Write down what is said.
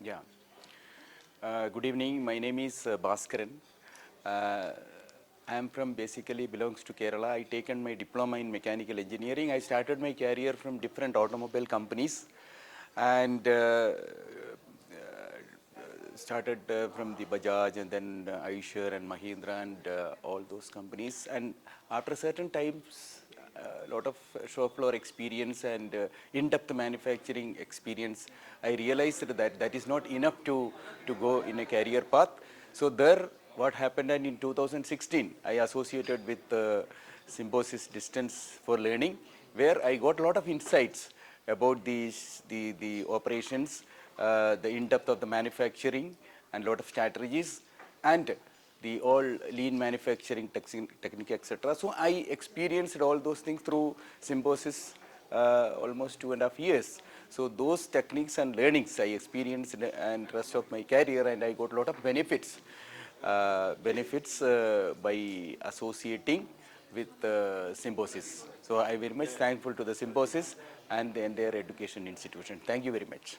Yeah. Good evening. My name is Bhaskaran. Uh, I am from basically belongs to Kerala. I taken my diploma in mechanical engineering. I started my career from different automobile companies, and started from the Bajaj and then Eicher and Mahindra and all those companies. And after certain times, a lot of shop floor experience and in-depth manufacturing experience, I realized that that is not enough to go in a career path. So there, what happened, and in 2016, I associated with Symbiosis Distance for Learning, where I got a lot of insights about the operations, the in-depth of the manufacturing, and a lot of strategies, and the all lean manufacturing technique, etc. So I experienced all those things through Symbiosis almost 2.5 years. So those techniques and learnings I experienced and rest of my career, and I got a lot of benefits by associating with Symbiosis. So I very much thankful to the Symbiosis and the entire education institution. Thank you very much.